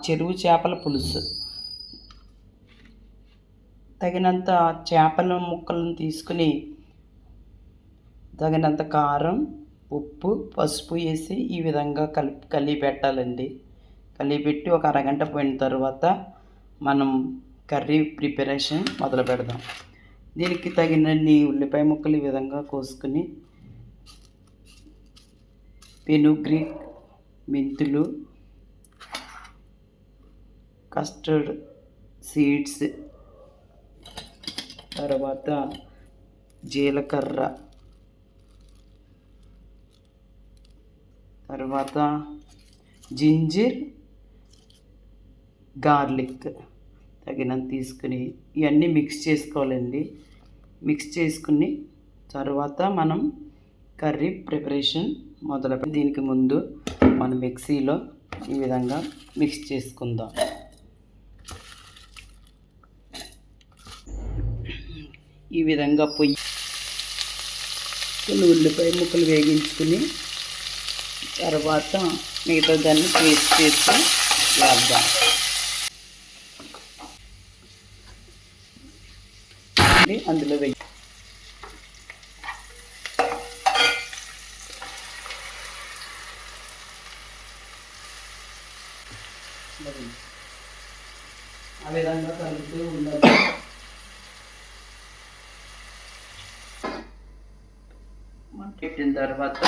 చెరువు చేపల పులుసు. తగినంత చేపల ముక్కలను తీసుకుని తగినంత కారం, ఉప్పు, పసుపు వేసి ఈ విధంగా కలిపి పెట్టాలండి. కలిపెట్టి ఒక అరగంట పోయిన తర్వాత మనం కర్రీ ప్రిపరేషన్ మొదలు పెడదాం. దీనికి తగినన్ని ఉల్లిపాయ ముక్కలు ఈ విధంగా కోసుకుని, ఫెనుగ్రీక్, మెంతులు, కస్టర్డ్ సీడ్స్, తర్వాత జీలకర్ర, తర్వాత జింజర్, గార్లిక్ తగినంత తీసుకుని ఇవన్నీ మిక్స్ చేసుకోవాలండి. మిక్స్ చేసుకుని తర్వాత మనం కర్రీ ప్రిపరేషన్ మొదలుపెట్టి దీనికి ముందు మనం మిక్సీలో ఈ విధంగా మిక్స్ చేసుకుందాం. ఈ విధంగా కొన్ని ఉల్లిపాయ ముక్కలు వేగించుకుని తర్వాత మిగతా దాన్ని పేస్ట్ చేసి వేద్దాం. అందులో వేయి ఆ విధంగా కలుపుతూ ఉండాలి. పెట్టిన తర్వాత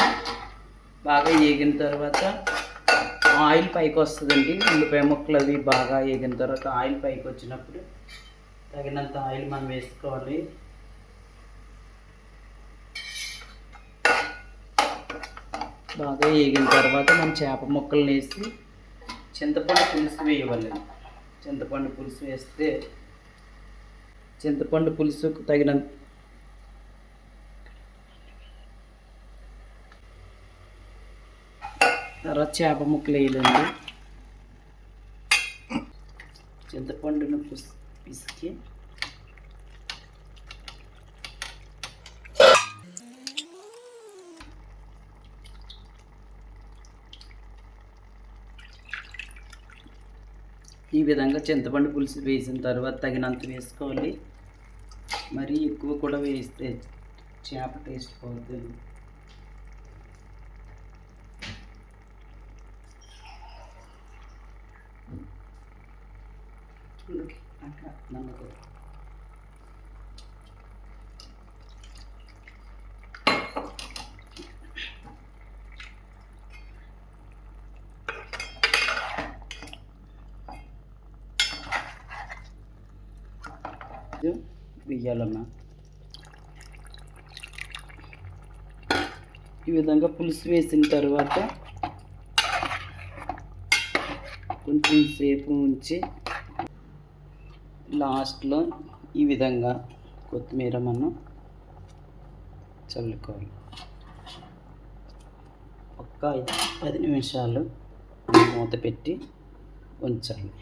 బాగా వేగిన తర్వాత ఆయిల్ పైకి వస్తుందండి. ఉల్లిపాయ ముక్కలు అవి బాగా వేగిన తర్వాత ఆయిల్ పైకి వచ్చినప్పుడు తగినంత ఆయిల్ మనం వేసుకోవాలి. బాగా వేగిన తర్వాత మనం చేప ముక్కలు వేసి చింతపండు పులుసు వేయవాలి. చింతపండు పులుసు వేస్తే చింతపండు పులుసుకు తగినంత తర్వాత చేప ముక్కలు వేయాలండి. చింతపండును పిసికి ఈ విధంగా చింతపండు పులుసు వేసిన తర్వాత తగినంత వేసుకోవాలి. మరీ ఎక్కువ కూడా వేస్తే చేప టేస్ట్ పోతుంది. నమ్మకం వెయ్యాలమ్మా. ఈ విధంగా పులుసు వేసిన తర్వాత కొంచెం సేపు ఉంచి లాస్ట్లో ఈ విధంగా కొత్తిమీర మనం చల్లుకోవాలి. ఒక్క 10 నిమిషాలు మూత పెట్టి ఉంచాలి.